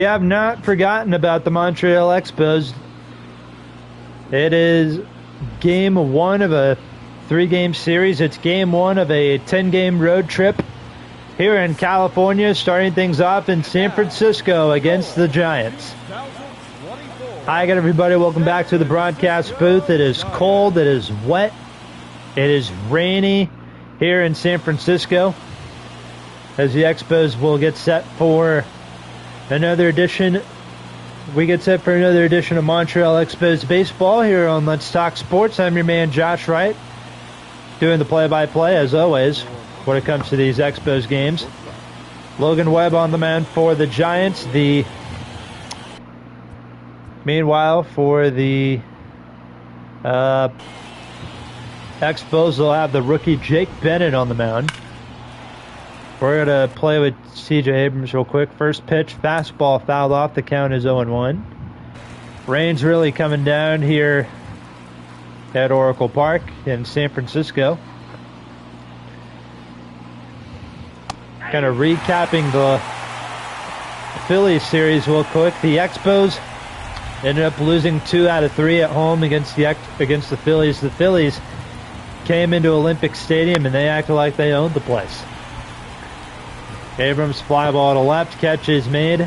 have not forgotten about the Montreal Expos. It is game one of a 3-game series. It's game one of a 10-game road trip here in California, starting things off in San Francisco against the Giants. Hi again, everybody. Welcome back to the broadcast booth. It is cold. It is wet. It is rainy here in San Francisco as the Expos will get set for another edition. We get set for another edition of Montreal Expos baseball here on Let's Talk Sports. I'm your man, Josh Wright, doing the play-by-play as always when it comes to these Expos games. Logan Webb on the mound for the Giants. Meanwhile, for the Expos, they'll have the rookie Jake Bennett on the mound. We're going to play with C.J. Abrams real quick. First pitch, fastball fouled off. The count is 0-1. Rain's really coming down here at Oracle Park in San Francisco. Kind of recapping the Phillies series real quick. The Expos ended up losing 2 out of 3 at home against the Phillies. The Phillies came into Olympic Stadium and they acted like they owned the place. Abrams fly ball to left, catch is made,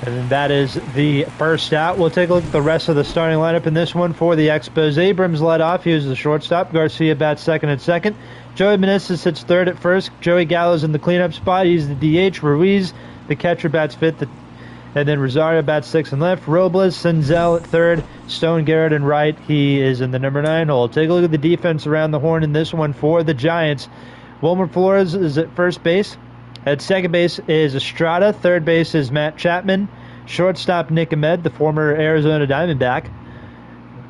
and that is the first out. We'll take a look at the rest of the starting lineup in this one for the Expos. Abrams led off. He was the shortstop. Garcia bats second and second. Joey Meneses hits third at first. Joey Gallo's in the cleanup spot. He's the DH. Ruiz, the catcher, bats fifth, and then Rosario bats sixth and left. Robles, Senzel at third. Stone Garrett in right. He is in the number 9 hole. Take a look at the defense around the horn in this one for the Giants. Wilmer Flores is at first base. At second base is Estrada. Third base is Matt Chapman. Shortstop Nick Ahmed, the former Arizona Diamondback.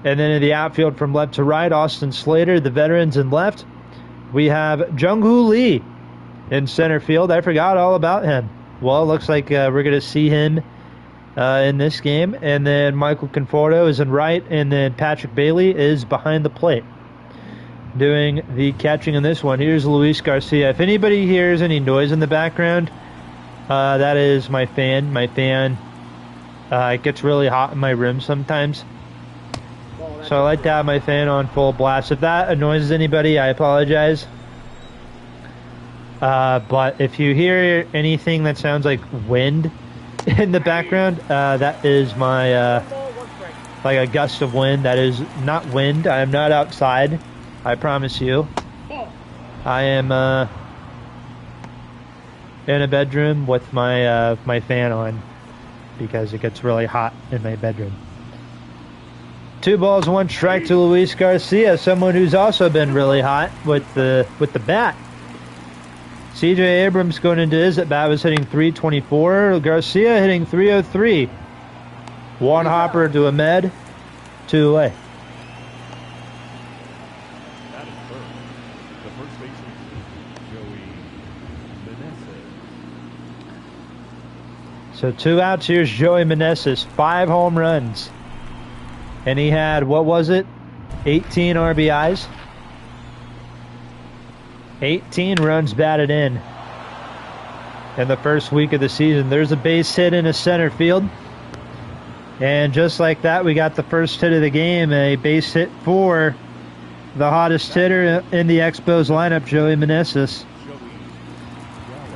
And then in the outfield from left to right, Austin Slater, the veterans in left. We have Jung-Hoo Lee in center field. I forgot all about him. Well, it looks like we're going to see him in this game. And then Michael Conforto is in right. And then Patrick Bailey is behind the plate doing the catching in this one. Here's Luis Garcia. If anybody hears any noise in the background, that is my fan. My fan, it gets really hot in my room sometimes, so I like to have my fan on full blast. If that annoys anybody, I apologize. But if you hear anything that sounds like wind in the background, that is my like a gust of wind. That is not wind. I am not outside, I promise you. I am in a bedroom with my my fan on because it gets really hot in my bedroom. 2 balls, 1 strike to Luis Garcia, someone who's also been really hot with the bat. C.J. Abrams going into his at bat was hitting .324. Garcia hitting .303. One hopper to Ahmed, 2 away. So 2 outs. Here's Joey Meneses, 5 home runs. And he had, what was it? 18 RBIs. 18 runs batted in the first week of the season. There's a base hit in a center field. And just like that, we got the first hit of the game, a base hit for the hottest hitter in the Expos lineup, Joey Meneses.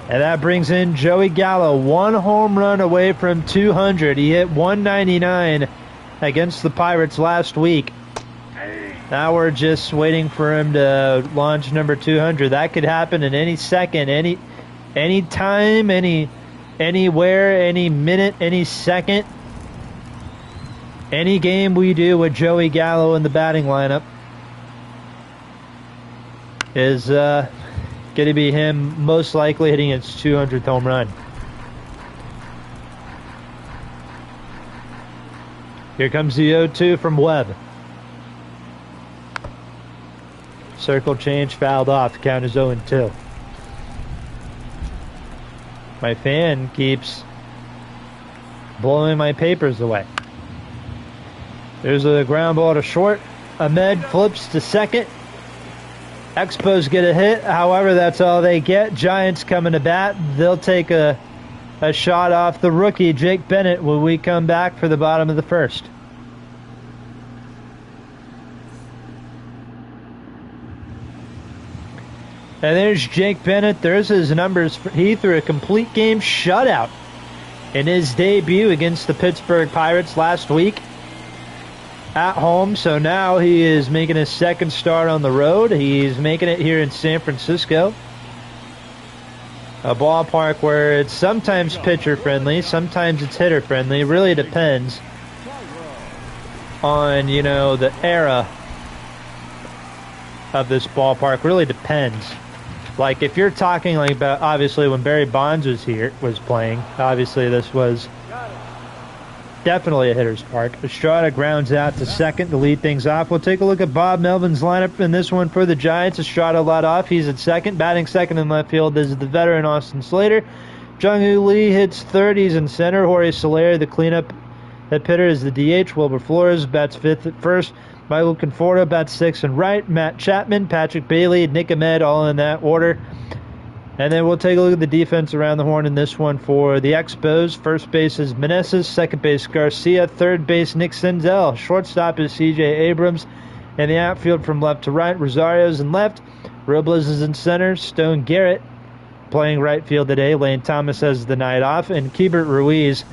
And that brings in Joey Gallo, 1 home run away from 200. He hit 199 against the Pirates last week. Now we're just waiting for him to launch number 200. That could happen in any second, any time, anywhere, any minute, any second. Any game we do with Joey Gallo in the batting lineup is going to be him most likely hitting his 200th home run. Here comes the 0-2 from Webb. Circle change, fouled off. The count is 0-2. My fan keeps blowing my papers away. There's a ground ball to short. Ahmed flips to second. Expos get a hit. However, that's all they get. Giants coming to bat. They'll take a a shot off the rookie, Jake Bennett, when we come back for the bottom of the first. And there's Jake Bennett. There's his numbers. He threw a complete game shutout in his debut against the Pittsburgh Pirates last week at home. So now he is making his second start on the road. He's making it here in San Francisco. A ballpark where it's sometimes pitcher friendly, sometimes it's hitter friendly. It really depends on, you know, the era of this ballpark. Really depends. Like if you're talking like about obviously when Barry Bonds was playing, obviously this was definitely a hitter's park. Estrada grounds out to second to lead things off. We'll take a look at Bob Melvin's lineup in this one for the Giants. Estrada led off. He's at second. Batting second in left field is the veteran Austin Slater. Jung-Hoo Lee hits third. He's in center. Jorge Soler, the cleanup hitter, is the DH. Wilbur Flores bats fifth at first. Michael Conforto bats sixth and right. Matt Chapman, Patrick Bailey, Nick Ahmed, all in that order. And then we'll take a look at the defense around the horn in this one for the Expos. First base is Meneses, second base Garcia, third base Nick Senzel, shortstop is CJ Abrams, and the outfield from left to right, Rosario's in left, Robles is in center, Stone Garrett playing right field today, Lane Thomas has the night off, and Keibert Ruiz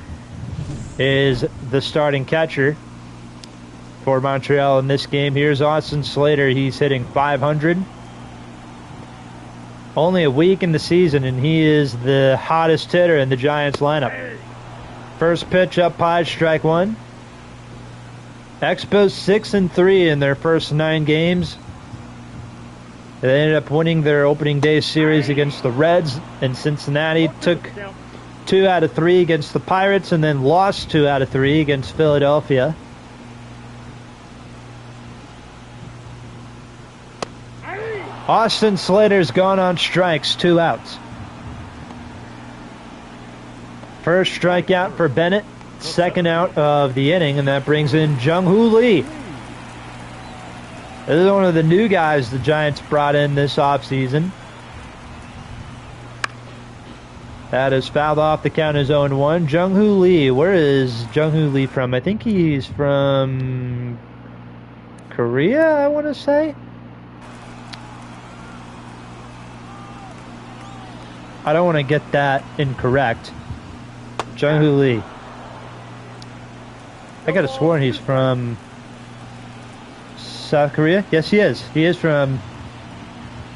is the starting catcher for Montreal in this game. Here's Austin Slater. He's hitting .500. Only a week in the season, and he is the hottest hitter in the Giants lineup. First pitch up high, strike one. Expos 6-3 in their first 9 games. They ended up winning their opening day series against the Reds, and Cincinnati took 2 out of 3 against the Pirates, and then lost 2 out of 3 against Philadelphia. Austin Slater's gone on strikes, 2 outs. First strikeout for Bennett, second out of the inning, and that brings in Jung-Hoo Lee. This is one of the new guys the Giants brought in this offseason. That is fouled off. The count is 0-1. Jung-Hoo Lee. Where is Jung-Hoo Lee from? I think he's from Korea, I want to say. I don't want to get that incorrect. Jung-Hoo Lee. I could have sworn he's from South Korea. Yes, he is. He is from.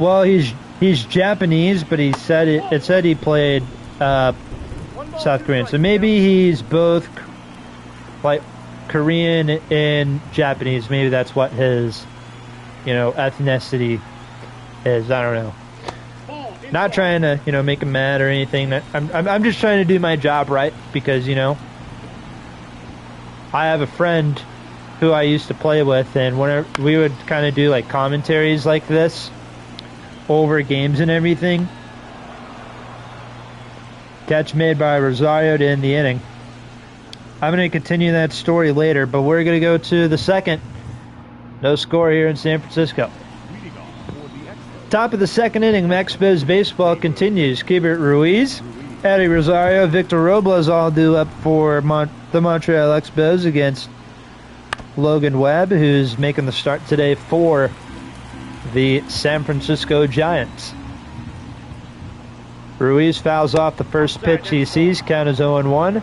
Well, he's Japanese, but it said he played South Korean. So maybe he's both like Korean and Japanese. Maybe that's what his, ethnicity is. I don't know. Not trying to, make him mad or anything. I'm just trying to do my job right because, I have a friend who I used to play with, and whenever we would kind of do like commentaries like this over games and everything. Catch made by Rosario to end the inning. I'm going to continue that story later, but we're going to go to the second. No score here in San Francisco. Top of the second inning, Expos baseball continues. Keibert Ruiz, Eddie Rosario, Victor Robles all due up for the Montreal Expos against Logan Webb, who's making the start today for the San Francisco Giants. Ruiz fouls off the first pitch he sees. Count is 0-1.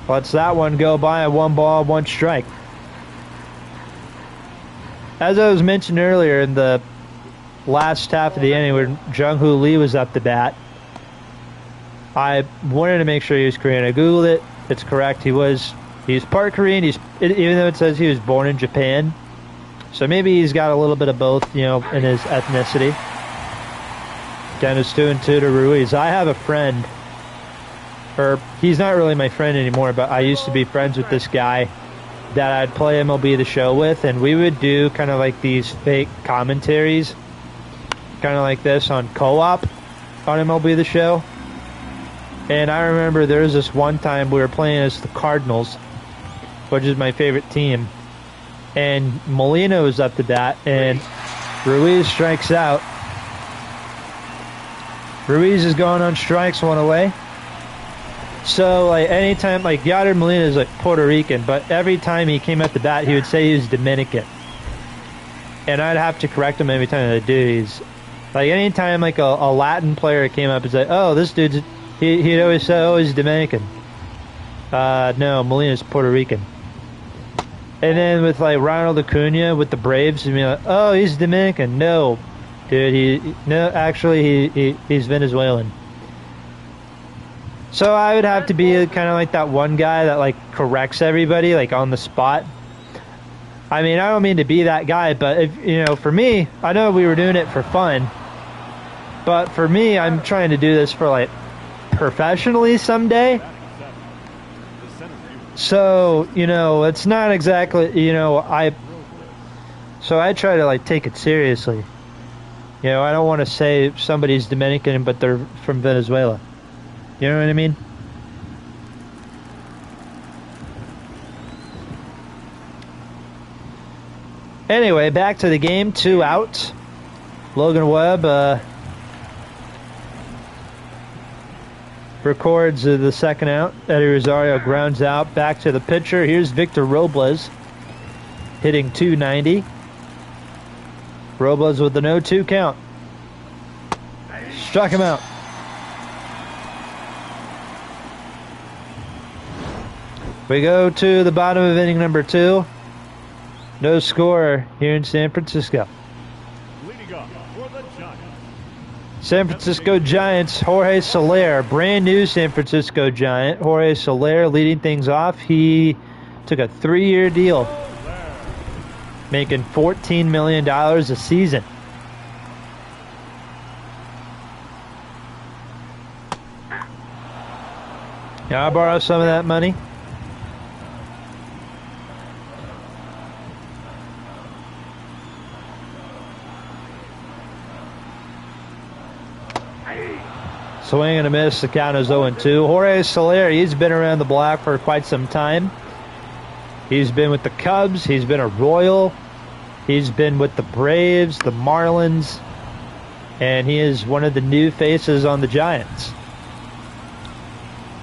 Lets that one go by a 1-1 strike. As I was mentioning earlier in the last half of the inning when Jung-Hoo Lee was up to bat, I wanted to make sure he was Korean. I googled it. It's correct. He's part Korean. Even though it says he was born in Japan, so maybe he's got a little bit of both, in his ethnicity. Again, it's 2-2 to Ruiz. I have a friend, or he's not really my friend anymore, but I used to be friends with this guy that I'd play MLB The Show with, and we would do kind of like these fake commentaries, kind of like this on co-op on MLB The Show. And I remember there was this one time we were playing as the Cardinals, which is my favorite team, and Molina was up to bat, and Ruiz strikes out. Ruiz is going on strikes, 1 away. So, like, anytime, like, Yadier Molina is, like, Puerto Rican, but every time he came at the bat, he would say he was Dominican. And I'd have to correct him every time I do. He's, like, anytime, like, a Latin player came up, he's like, oh, this dude's, he'd always say, oh, he's Dominican. No, Molina's Puerto Rican. And then with, like, Ronald Acuna with the Braves, he'd be like, oh, he's Dominican. No, dude, he's Venezuelan. So I would have to be kind of like that one guy that, like, corrects everybody, like, on the spot. I mean, I don't mean to be that guy, but, if, you know, for me, I know we were doing it for fun. But for me, I'm trying to do this for, like, professionally someday. So, you know, it's not exactly, you know, so I try to, like, take it seriously. You know, I don't want to say somebody's Dominican, but they're from Venezuela. You know what I mean? Anyway, back to the game. 2 out. Logan Webb records the second out. Eddie Rosario grounds out. Back to the pitcher. Here's Victor Robles hitting .290. Robles with the 0-2 count. Struck him out. We go to the bottom of inning number 2. No score here in San Francisco. San Francisco Giants, Jorge Soler, brand new San Francisco Giant. Jorge Soler leading things off. He took a 3-year deal, making $14 million a season. Can I borrow some of that money? Swing and a miss. The count is 0-2. Jorge Soler, he's been around the block for quite some time. He's been with the Cubs. He's been a Royal. He's been with the Braves, the Marlins. And he is one of the new faces on the Giants.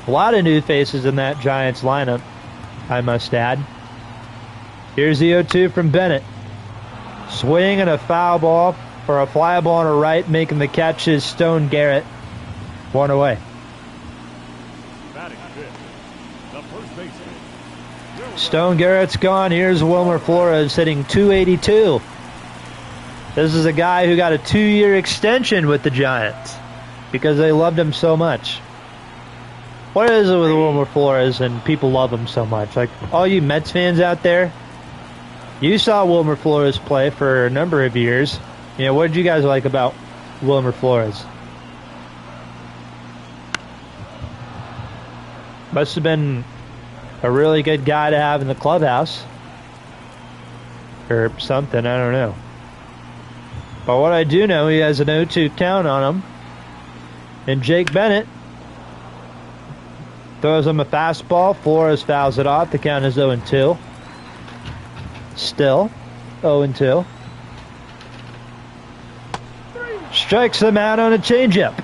A lot of new faces in that Giants lineup, I must add. Here's the 0-2 from Bennett. Swing and a foul ball, or a fly ball on a right, making the catch is Stone Garrett. 1 away. Stone Garrett's gone. Here's Wilmer Flores hitting .282. This is a guy who got a 2-year extension with the Giants because they loved him so much. What is it with Wilmer Flores and people love him so much? Like, all you Mets fans out there, you saw Wilmer Flores play for a number of years. You know, what did you guys like about Wilmer Flores? Must have been a really good guy to have in the clubhouse. Or something, I don't know. But what I do know, he has an 0-2 count on him. And Jake Bennett throws him a fastball. Flores fouls it off. The count is 0-2. Still 0-2. Strikes him out on a changeup.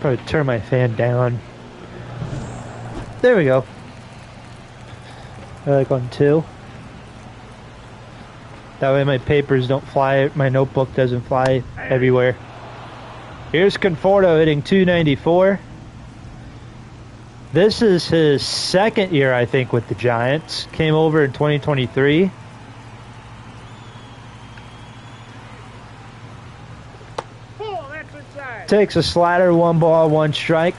Probably turn my fan down. There we go. I like on 2. That way my papers don't fly, my notebook doesn't fly everywhere. Here's Conforto hitting .294. This is his second year, I think, with the Giants. Came over in 2023. Takes a slider, 1 ball, 1 strike.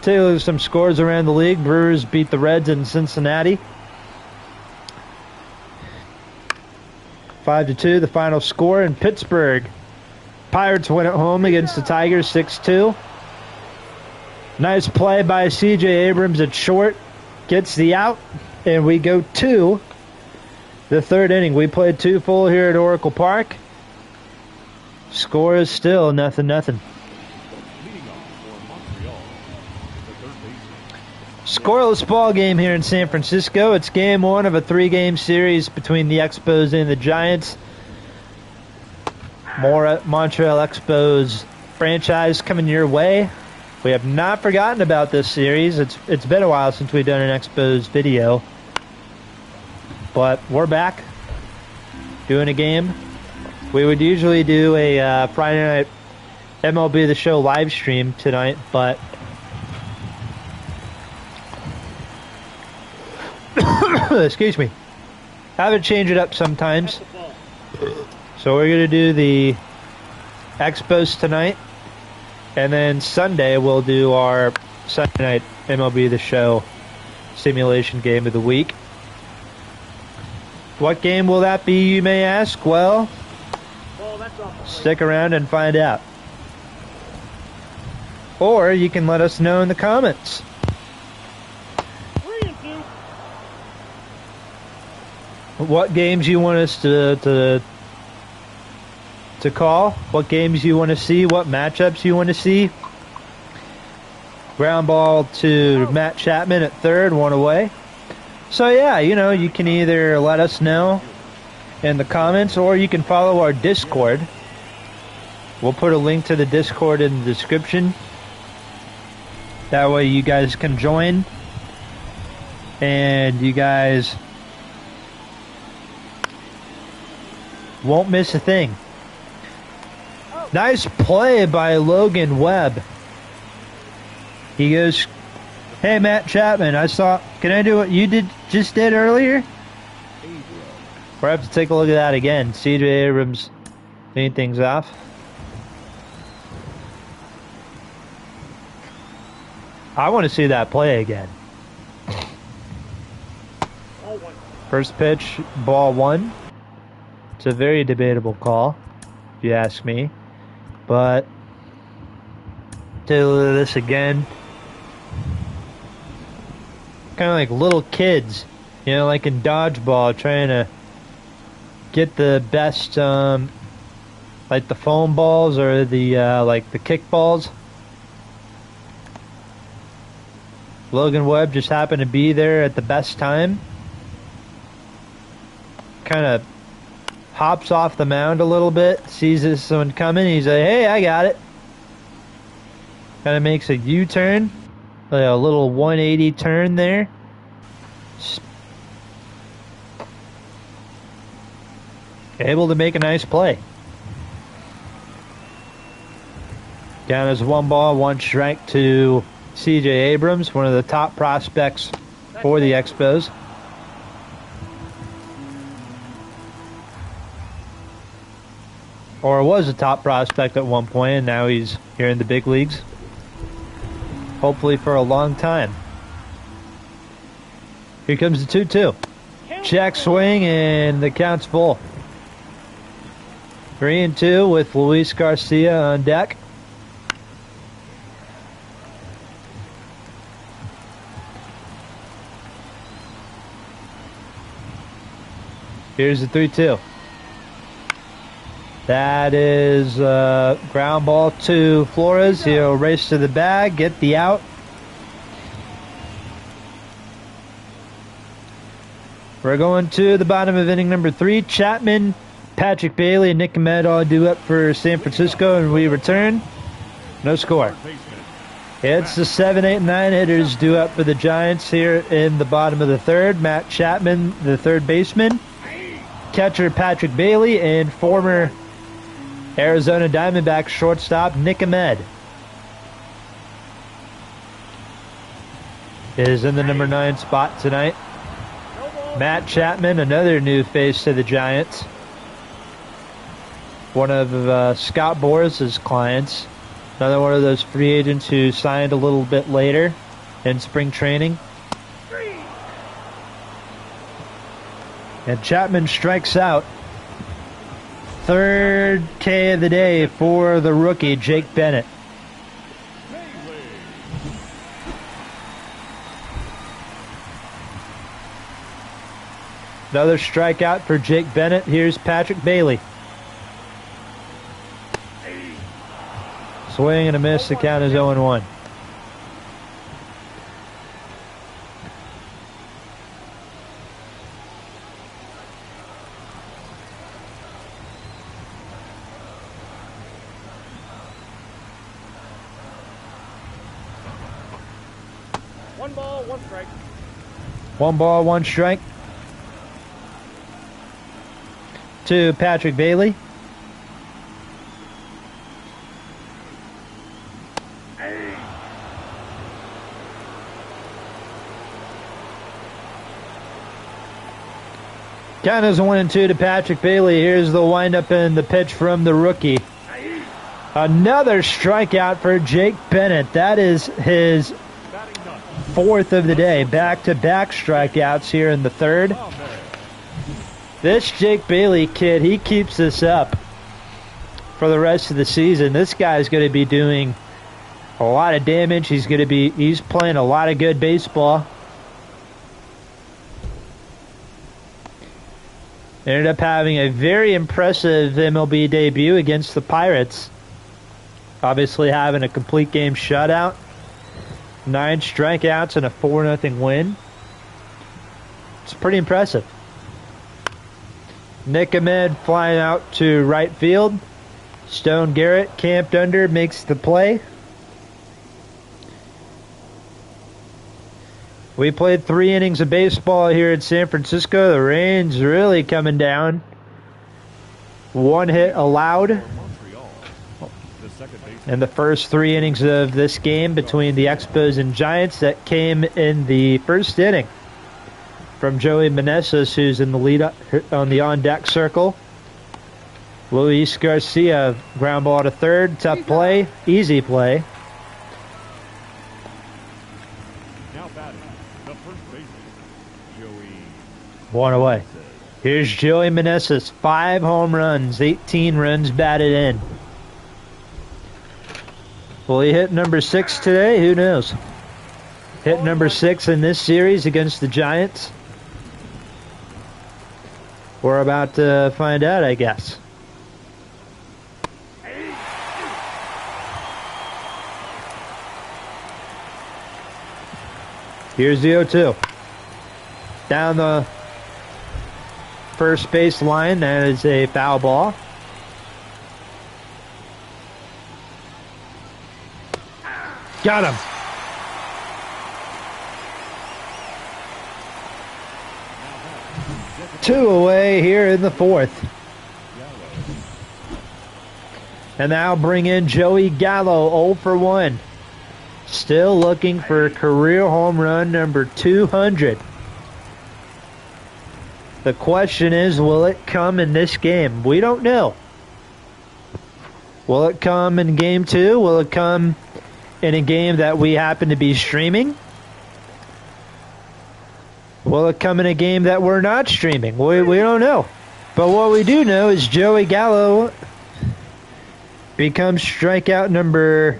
Take a look at some scores around the league. Brewers beat the Reds in Cincinnati. 5-2, the final score in Pittsburgh. Pirates win at home against the Tigers, 6-2. Nice play by C.J. Abrams at short. Gets the out, and we go to the 3rd inning. We played 2 full here at Oracle Park. Score is still 0-0. Scoreless ball game here in San Francisco. It's game one of a 3-game series between the Expos and the Giants. More Montreal Expos franchise coming your way. We have not forgotten about this series. It's been a while since we've done an Expos video. But we're back doing a game. We would usually do a Friday night MLB The Show live stream tonight, but excuse me, have it change it up sometimes. So we're going to do the Expos tonight, and then Sunday we'll do our Sunday night MLB The Show simulation game of the week. What game will that be, you may ask? Well, stick around and find out. Or you can let us know in the comments. What games you want us to call, what games you want to see, what matchups you want to see. Ground ball to Matt Chapman at third, one away. So yeah, you know, you can either let us know in the comments or you can follow our Discord. We'll put a link to the Discord in the description. That way you guys can join and you guys won't miss a thing. Nice play by Logan Webb. He goes, "Hey Matt Chapman, can I do what you just did earlier?" We'll have to take a look at that again. CJ Abrams clean things off. I want to see that play again. First pitch, ball one. It's a very debatable call, if you ask me. But take a look at this again. Kind of like little kids, you know, like in dodgeball, trying to get the best, like the foam balls or the like the kick balls. Logan Webb just happened to be there at the best time. Kind of hops off the mound a little bit, sees this one coming, he's like, "Hey, I got it." Kind of makes a U-turn, like a little 180 turn there. Able to make a nice play. Down as 1 ball, 1 strike to CJ Abrams, one of the top prospects for the Expos. Or was a top prospect at one point, and now he's here in the big leagues. Hopefully for a long time. Here comes the 2-2. Check swing, and the count's full. 3-2 with Luis Garcia on deck. Here's the 3-2. That is ground ball to Flores. He'll race to the bag, get the out. We're going to the bottom of inning number 3. Chapman, Patrick Bailey, and Nick Ahmed all due up for San Francisco, and we return. No score. It's the 7, 8, and 9 hitters due up for the Giants here in the bottom of the 3rd. Matt Chapman, the 3rd baseman. Catcher Patrick Bailey, and former Arizona Diamondbacks shortstop Nick Ahmed is in the number 9 spot tonight. Matt Chapman, another new face to the Giants. One of Scott Boras' clients. Another one of those free agents who signed a little bit later in spring training. And Chapman strikes out. 3rd K of the day for the rookie, Jake Bennett. Another strikeout for Jake Bennett. Here's Patrick Bailey. Swing and a miss. The count is 0-1. One ball, one strike. 1 ball, 1 strike. To Patrick Bailey. Count is 1-2 to Patrick Bailey. Here's the windup and the pitch from the rookie. Another strikeout for Jake Bennett. That is his 4th of the day. Back-to-back strikeouts here in the 3rd. This Jake Bailey kid, he keeps this up for the rest of the season. This guy's going to be doing a lot of damage. He's playing a lot of good baseball. Ended up having a very impressive MLB debut against the Pirates. Obviously having a complete game shutout. 9 strikeouts and a 4-0 win. It's pretty impressive. Nick Ahmed flying out to right field. Stone Garrett camped under, makes the play. We played 3 innings of baseball here in San Francisco. The rain's really coming down. 1 hit allowed in the first 3 innings of this game between the Expos and Giants. That came in the first inning from Joey Meneses, who's in the lead on the on-deck circle. Luis Garcia, ground ball to third. Tough play, easy play. Now batting, the first baseman, Joey. 1 away. Here's Joey Meneses. 5 home runs, 18 runs batted in. Will he hit number 6 today? Who knows? Hit number 6 in this series against the Giants. We're about to find out, I guess. Here's the 0-2. Down the first base line. That is a foul ball. Got him. Two away here in the 4th. And now bring in Joey Gallo, 0 for 1. Still looking for career home run number 200. The question is, will it come in this game? We don't know. Will it come in game 2? Will it come in a game that we happen to be streaming? Will it come in a game that we're not streaming? We don't know. But what we do know is Joey Gallo becomes strikeout number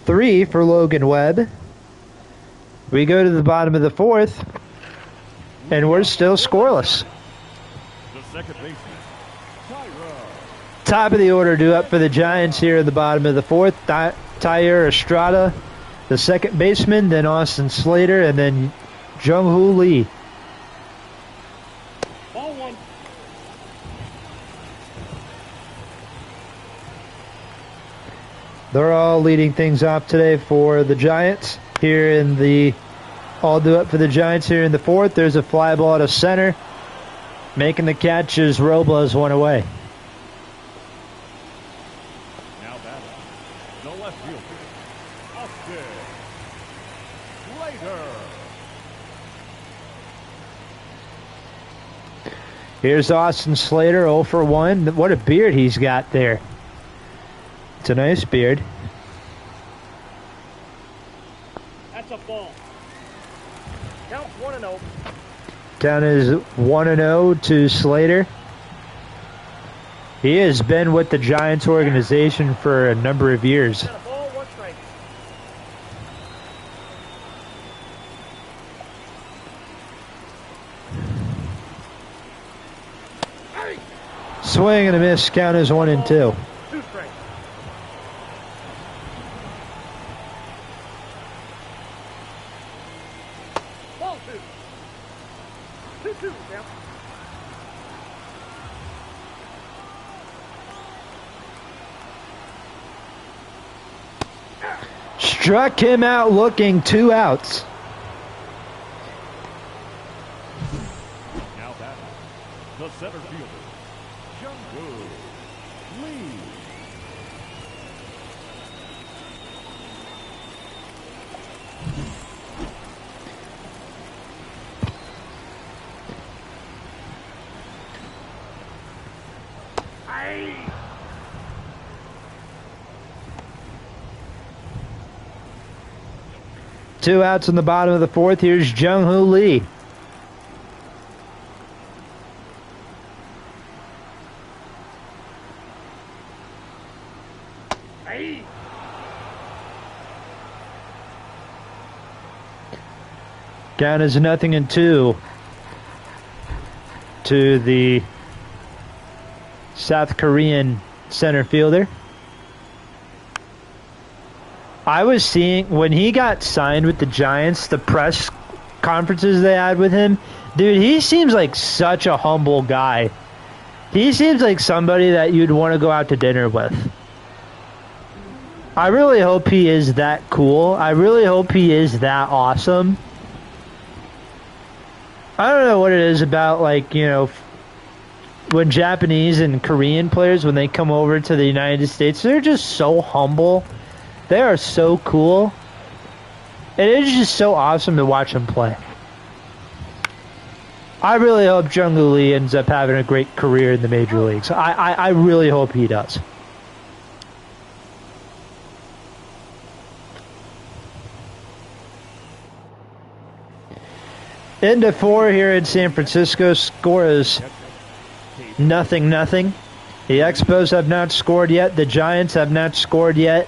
3 for Logan Webb. We go to the bottom of the 4th, and we're still scoreless. The second baseman, Top of the order due up for the Giants here in the bottom of the 4th. Tyler Estrada, the second baseman, then Austin Slater, and then Jung-Hoo Lee. Ball 1. They're all leading things off today for the Giants here in the all due up for the Giants here in the 4th. There's a fly ball to center. Making the catch is Robles, 1 away. Now batting, the left fielder, Austin Slater. Here's Austin Slater, 0 for 1. What a beard he's got there. It's a nice beard. That's a ball. Count 1-0. Count is 1-0 to Slater. He has been with the Giants organization for a number of years. Got a ball, 1 strike. Swing and a miss. Count is 1-2. 2 strikes. Ball 2. 2-2 count. Struck him out looking, 2 outs. Now batting, the center fielder, Jung-Woo Lee. Aye. Two outs in the bottom of the 4th. Here's Jung-Woo Lee. Aye. Count is 0-2 to the South Korean center fielder. I was seeing when he got signed with the Giants, the press conferences they had with him. Dude, he seems like such a humble guy. He seems like somebody that you'd want to go out to dinner with. I really hope he is that cool. I really hope he is that awesome. I don't know what it is about, like, you know, when Japanese and Korean players, when they come over to the United States, they're just so humble. They are so cool. It is just so awesome to watch them play. I really hope Jung-Woo Lee ends up having a great career in the major leagues. I really hope he does. Into 4 here in San Francisco. Score is 0-0. The Expos have not scored yet. The Giants have not scored yet.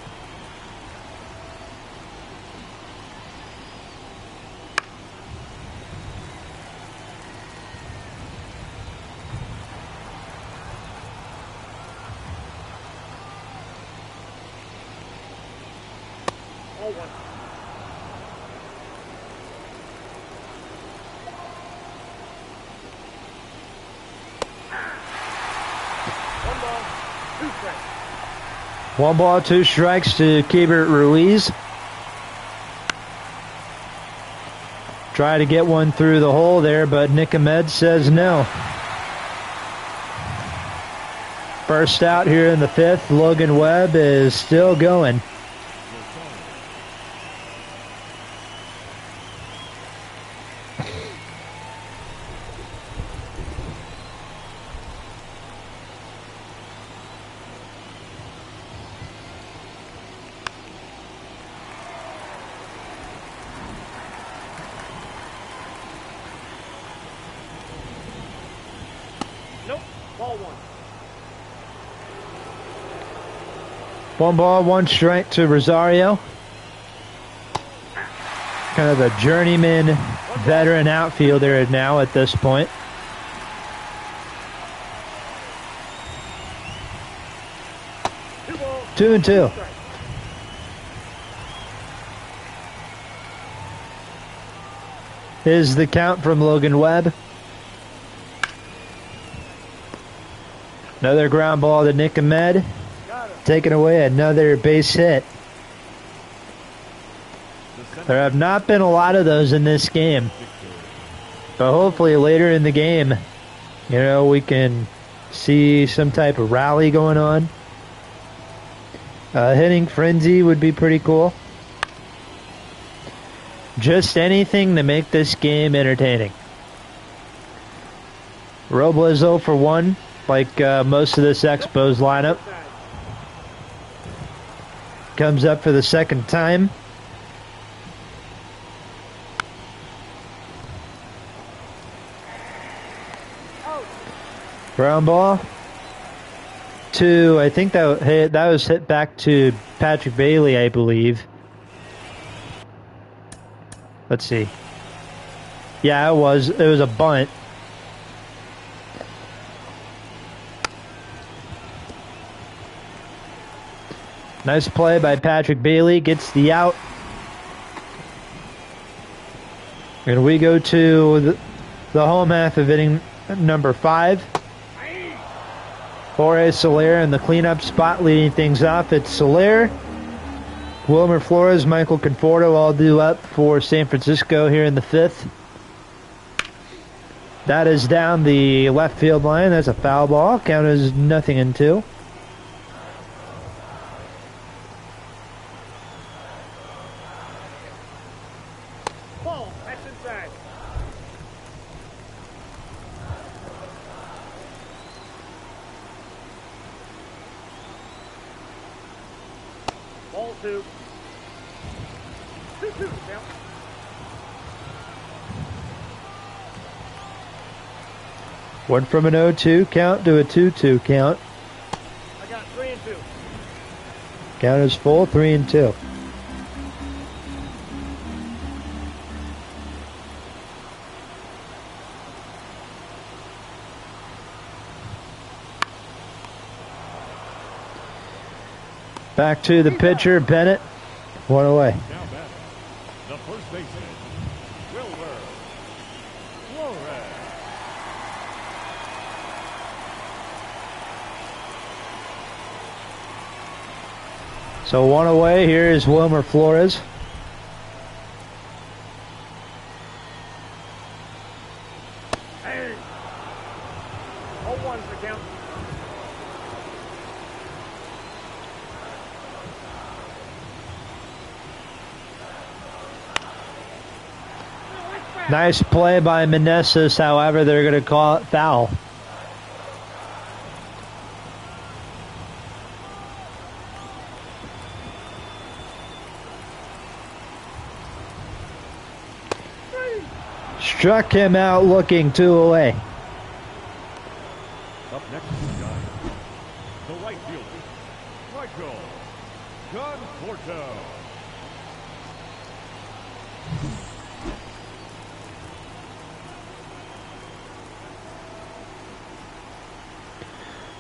All one. One ball, 2 strikes. 1 ball, 2 strikes to Keibert Ruiz. Try to get one through the hole there, but Nick Ahmed says no. First out here in the 5th. Logan Webb is still going. Nope. Ball 1. 1 ball, 1 strike to Rosario. Kind of a journeyman veteran outfielder now at this point. Two balls. 2-2. Strikes. Is the count from Logan Webb. Another ground ball to Nick Ahmed. Got him. Taking away another base hit. There have not been a lot of those in this game. But hopefully later in the game, you know, we can see some type of rally going on. Hitting frenzy would be pretty cool. Just anything to make this game entertaining. Robles 0 for 1, like most of this Expos lineup. Comes up for the second time. Ground ball. I think that was hit back to Patrick Bailey, I believe. Let's see. Yeah, it was a bunt. Nice play by Patrick Bailey. Gets the out. And we go to the home half of inning number 5. Jorge Soler in the cleanup spot leading things off. It's Soler. Wilmer Flores, Michael Conforto all due up for San Francisco here in the 5th. That is down the left field line. That's a foul ball. Count is 0-2. Ball. That's inside. Ball 2. 2-2 count. Went from an 0-2 count to a 2-2 count. I got 3-2. Count is full, 3-2. Back to the pitcher, Bennett. 1 away. Now batting, the first baseman, Wilmer Flores. So 1 away. Here is Wilmer Flores. Hey. 0-1 for count. Nice play by Meneses. However, they're going to call it foul. Struck him out looking 2 away. Up next to the Giants, the right fielder, Michael Conforto.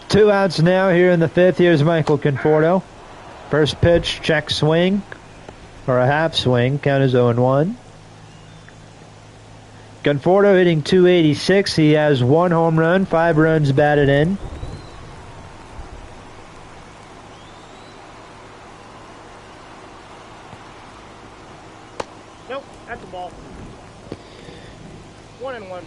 Two outs now here in the 5th. Here's Michael Conforto. First pitch, check swing, or a half swing. Count is 0-1. Conforto hitting .286. He has 1 home run, 5 runs batted in. Nope, that's a ball. 1-1.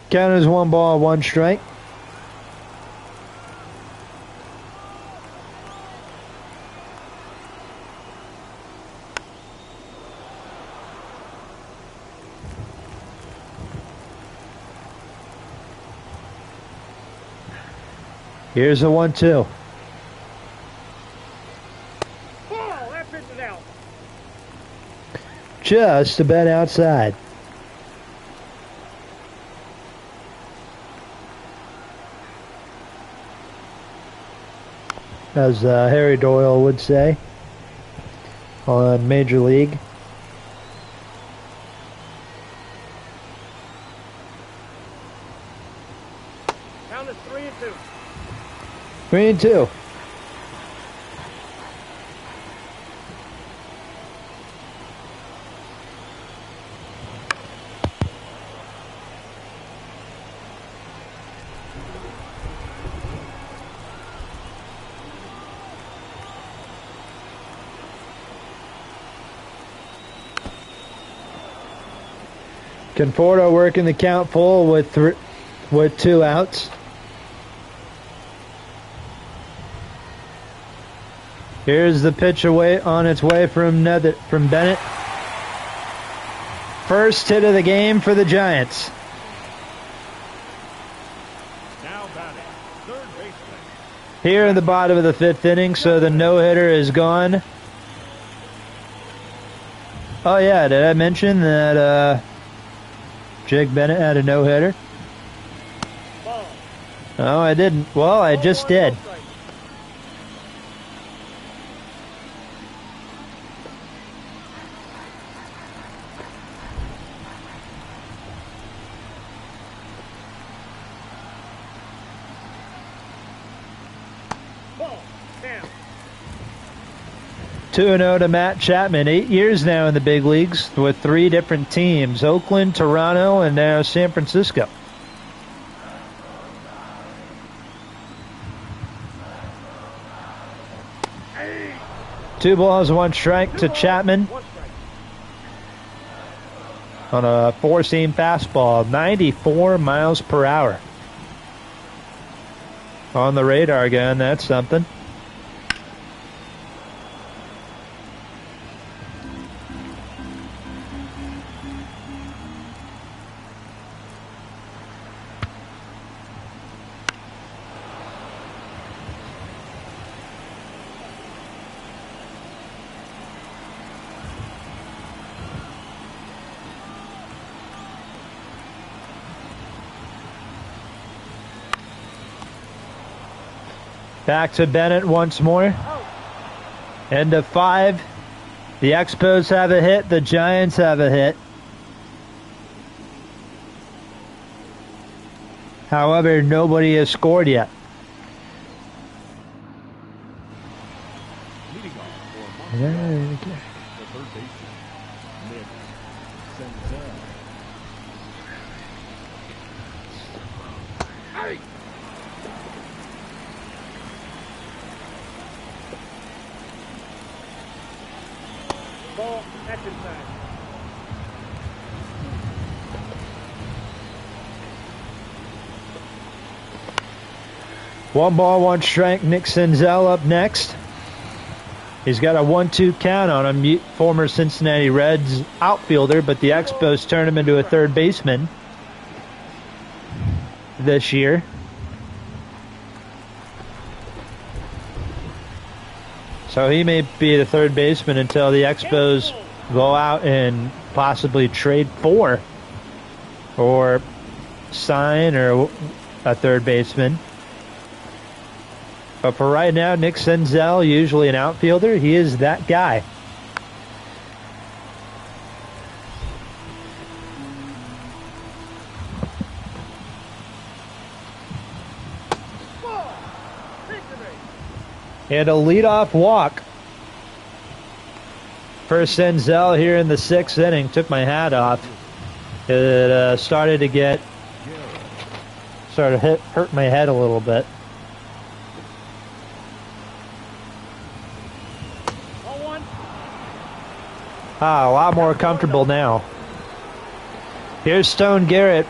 Count is 1 ball, 1 strike. Here's a 1-2. Ball. That pitch is out. Just a bit outside. As Harry Doyle would say on Major League. Count is 3-2. 3-2. Conforto working the count full with 2 outs. Here's the pitch away on its way from Bennett. First hit of the game for the Giants. Now batting, third baseman, Here in the bottom of the 5th inning, so the no-hitter is gone. Oh yeah, did I mention that Jake Bennett had a no-hitter? Ball. No, I didn't. Well, I just did. Ball. Down. 2-0 to Matt Chapman. 8 years now in the big leagues with 3 different teams. Oakland, Toronto, and now San Francisco. 2 balls, 1 strike to Chapman 1 strike. on a 4-seam fastball, 94 miles per hour. On the radar again, that's something. Back to Bennett once more. End of 5. The Expos have a hit. The Giants have a hit. However, nobody has scored yet. Leading off for Montreal, the third baseman, Nick Senzel. Ball, that's inside. One ball, 1 strike. Nick Senzel up next. He's got a 1-2 count on him. Former Cincinnati Reds outfielder, but the Expos turned him into a third baseman this year. So he may be the third baseman until the Expos go out and possibly trade for or sign or a third baseman. But for right now, Nick Senzel, usually an outfielder, he is that guy. Ball, victory. And a leadoff walk for Senzel here in the 6th inning. Took my hat off. It started to hurt my head a little bit. A lot more comfortable now. Here's Stone Garrett.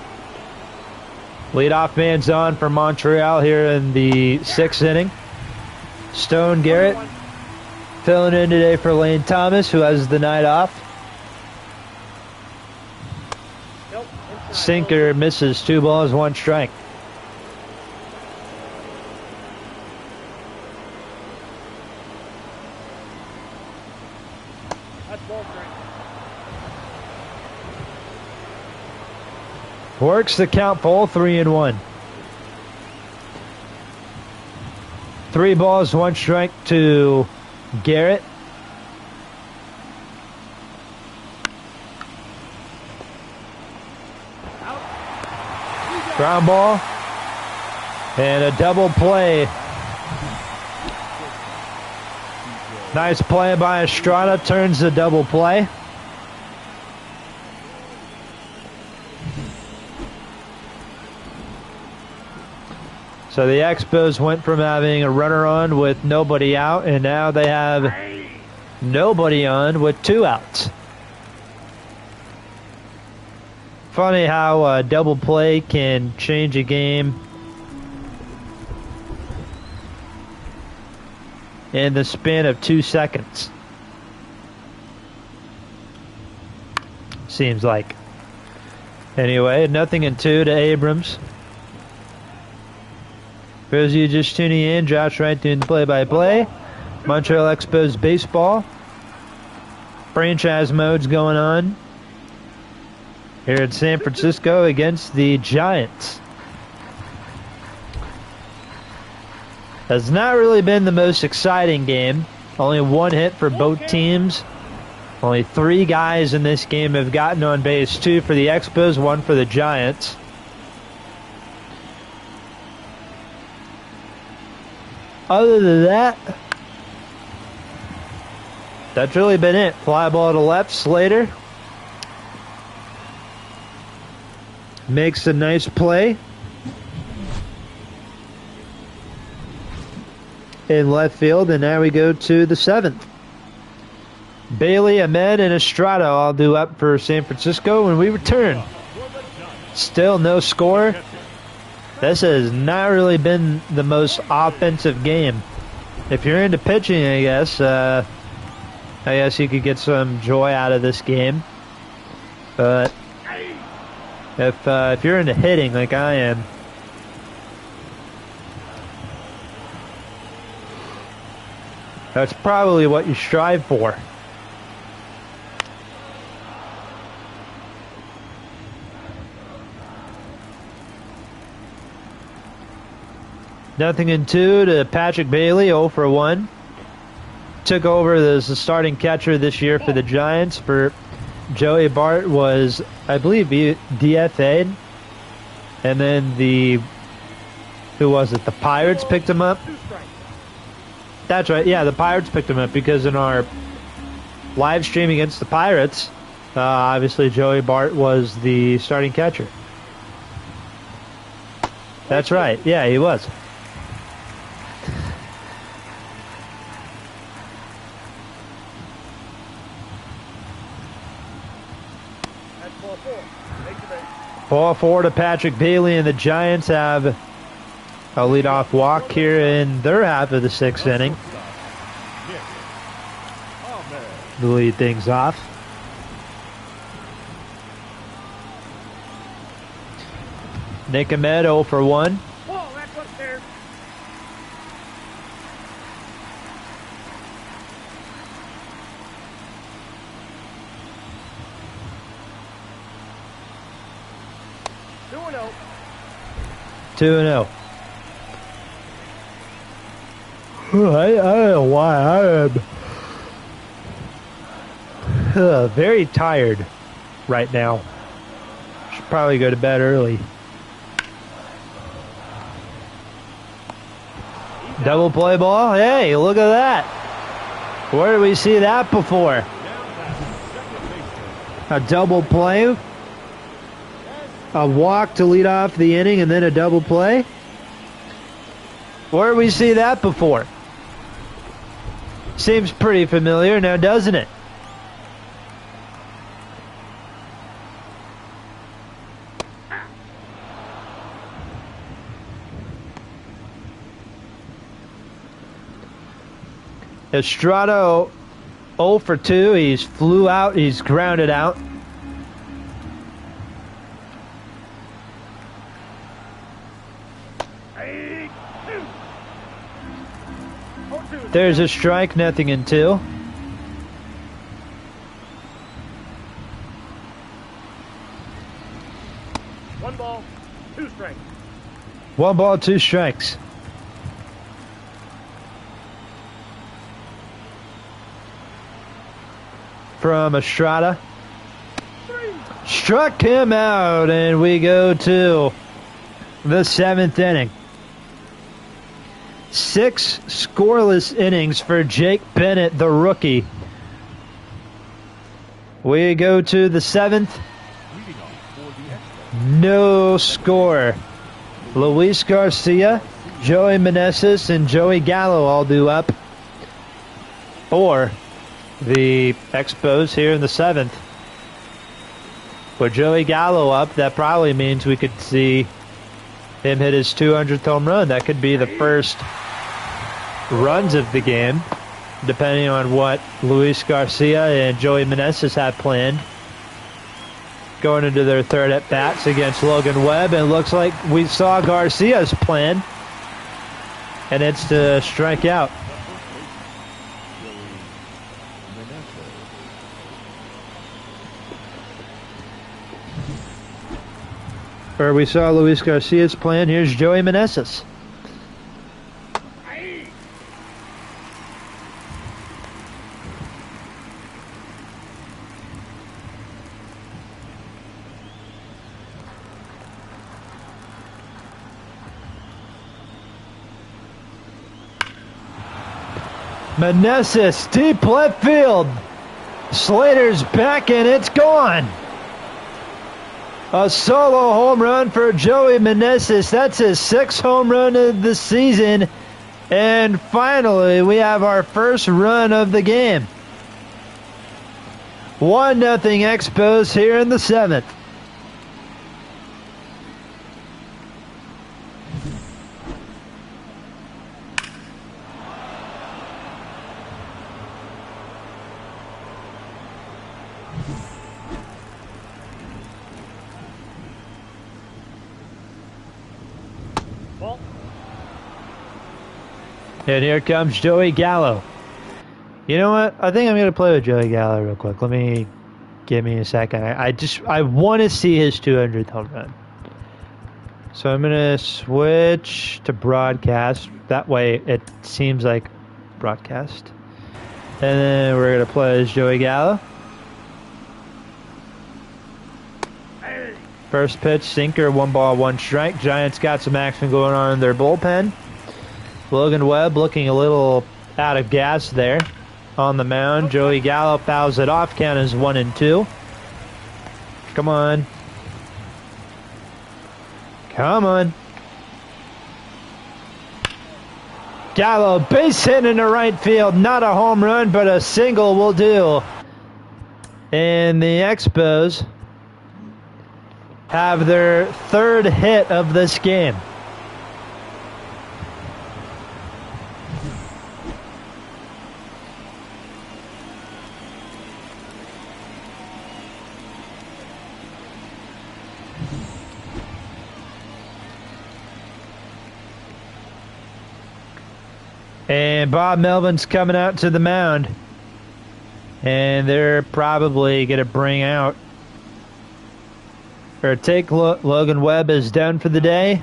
Leadoff man's on for Montreal here in the 6th inning. Stone Garrett filling in today for Lane Thomas, who has the night off. Sinker misses. 2 balls, 1 strike. That's ball strike. Works the count full, 3-1. 3 balls, 1 strike to Garrett. Ground ball. And a double play. Nice play by Estrada. Turns the double play. So the Expos went from having a runner on with nobody out, and now they have nobody on with 2 outs. Funny how a double play can change a game in the span of 2 seconds. Seems like. Anyway, 0-2 to Abrams. For those of you just tuning in, Josh Wright doing the play-by-play. Montreal Expos baseball. Franchise mode's going on here in San Francisco against the Giants. Has not really been the most exciting game. Only 1 hit for both teams. Only 3 guys in this game have gotten on base. 2 for the Expos, 1 for the Giants. Other than that, that's really been it. Fly ball to left. Slater makes a nice play in left field, and now we go to the 7th. Bailey, Ahmed, and Estrada all due up for San Francisco when we return. Still no score. This has not really been the most offensive game. If you're into pitching, I guess you could get some joy out of this game. But if you're into hitting like I am, that's probably what you strive for. Nothing in 2 to Patrick Bailey, 0 for 1. Took over as the starting catcher this year for the Giants. For Joey Bart was, I believe, DFA'd. And then the Pirates picked him up. That's right, yeah, the Pirates picked him up because in our live stream against the Pirates, obviously Joey Bart was the starting catcher. That's right, yeah, he was. That's ball 4. Make the base. Ball 4 to Patrick Bailey, and the Giants have a leadoff walk here in their half of the 6th inning to lead things off. Nick Ahmed 0 for 1. Ball, that's upstairs. Two and 0. 2-0. I don't know why I am very tired right now. Should probably go to bed early. Double play ball. Hey, look at that. Where did we see that before? A double play. A walk to lead off the inning and then a double play. Where did we see that before? Seems pretty familiar now, doesn't it? Estrada 0 for 2. He's flew out. He's grounded out. There's a strike, nothing in 2. One ball, 2 strikes. 1 ball, 2 strikes. From Estrada. Struck him out, and we go to the 7th inning. 6 scoreless innings for Jake Bennett, the rookie. We go to the 7th. No score. Luis Garcia, Joey Meneses, and Joey Gallo all due up for the Expos here in the 7th. With Joey Gallo up, that probably means we could see him hit his 200th home run. That could be the first runs of the game, depending on what Luis Garcia and Joey Meneses have planned. Going into their 3rd at-bats against Logan Webb, and it looks like we saw Garcia's plan, and it's to strike out. Or we saw Luis Garcia's plan. Here's Joey Meneses. Meneses, deep left field. Slater's back and it's gone. A solo home run for Joey Meneses. That's his 6th home run of the season. And finally, we have our first run of the game. 1-0 Expos here in the 7th. Ball. And here comes Joey Gallo. You know what? I think I'm going to play with Joey Gallo real quick. Give me a second. I want to see his 200th home run. So I'm going to switch to broadcast. That way it seems like broadcast. And then we're going to play as Joey Gallo. First pitch, sinker, 1 ball, 1 strike. Giants got some action going on in their bullpen. Logan Webb looking a little out of gas there on the mound. Joey Gallo fouls it off. Count is 1-2. Come on. Come on. Gallo base hit into right field. Not a home run, but a single will do. And the Expos have their 3rd hit of this game. And Bob Melvin's coming out to the mound. And they're probably going to bring out or take Logan Webb is done for the day.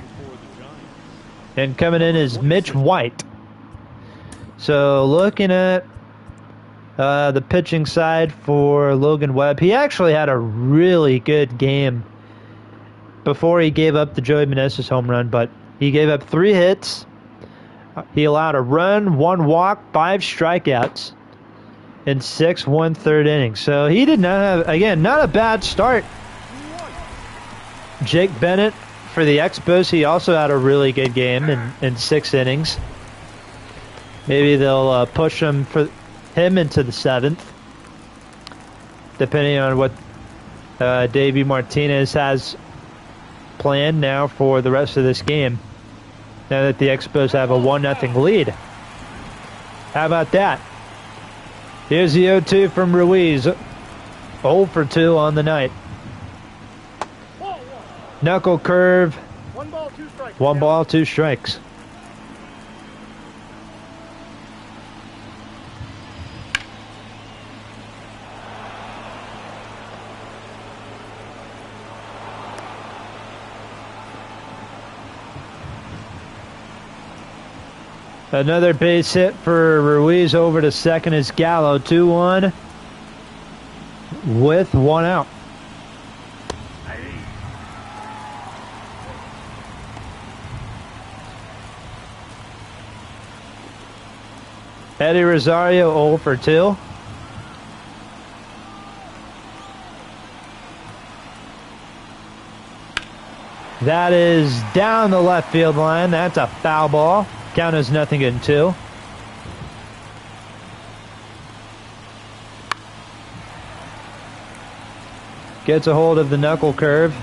And coming in is Mitch White. So looking at the pitching side for Logan Webb, he actually had a really good game before he gave up the Joey Meneses home run, but he gave up 3 hits. He allowed a run, 1 walk, 5 strikeouts in 6 1/3 innings. So he did not have, again, not a bad start. Jake Bennett for the Expos, he also had a really good game in 6 innings. Maybe they'll push him into the 7th, depending on what Davey Martinez has planned now for the rest of this game. Now that the Expos have a 1-0 lead. How about that? Here's the 0-2 from Ruiz. 0 for 2 on the night. Knuckle curve. 1 ball, 2 strikes. 1 ball, 2 strikes. Another base hit for Ruiz over to second is Gallo. 2-1 with 1 out. Eddie Rosario 0 for 2. That is down the left field line. That's a foul ball. Count is 0-2. Gets a hold of the knuckle curve.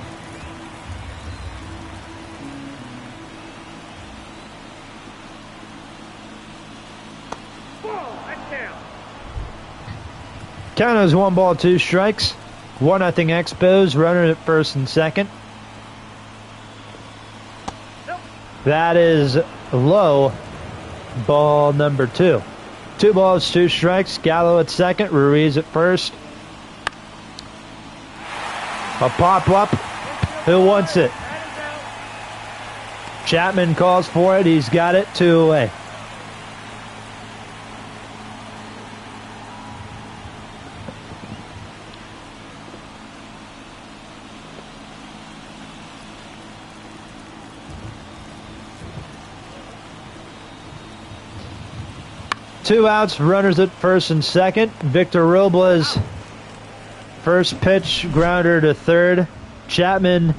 Count is 1 ball, 2 strikes. 1-0 Expos. Runner at first and second. That is low. Ball number 2. 2 balls, 2 strikes. Gallo at second. Ruiz at first. A pop-up. Who wants it? Chapman calls for it. He's got it. 2 away. Two outs, runners at first and second. Victor Robles, first pitch, grounder to third. Chapman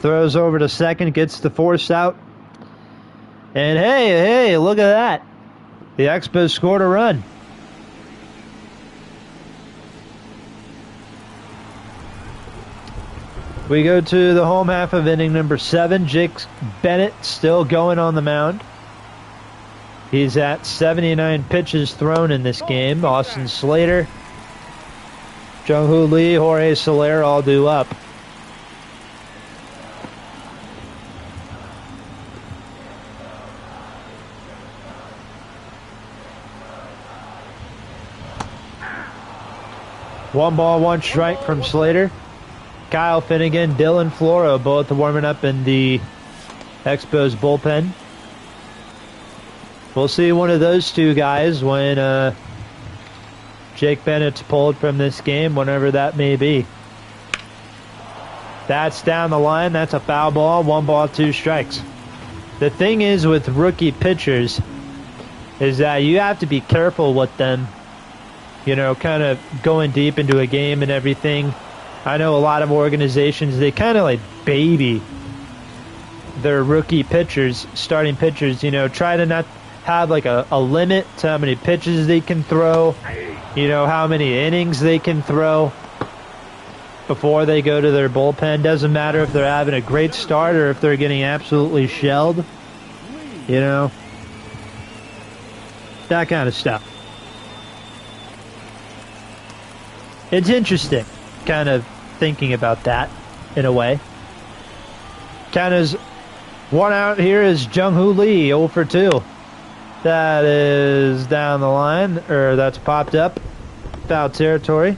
throws over to second, gets the force out. And hey, look at that. The Expos scored a run. We go to the home half of inning number 7. Jake Bennett still going on the mound. He's at 79 pitches thrown in this game. Austin Slater, Jung-Hoo Lee, Jorge Soler all due up. One ball, one strike from Slater. Kyle Finnegan, Dylan Floro, both warming up in the Expos bullpen. We'll see one of those two guys when Jake Bennett's pulled from this game, whenever that may be. That's down the line. That's a foul ball. 1 ball, 2 strikes. The thing is with rookie pitchers is that you have to be careful with them, you know, kind of going deep into a game and everything. I know a lot of organizations, they kind of like baby their rookie pitchers, starting pitchers, you know, try to not have like a limit to how many pitches they can throw, you know, how many innings they can throw before they go to their bullpen. Doesn't matter if they're having a great start or if they're getting absolutely shelled, you know, that kind of stuff. It's interesting kind of thinking about that in a way. Kind of one out here is Jung-Hoo Lee, 0 for 2. That is down the line, or that's popped up. Foul territory.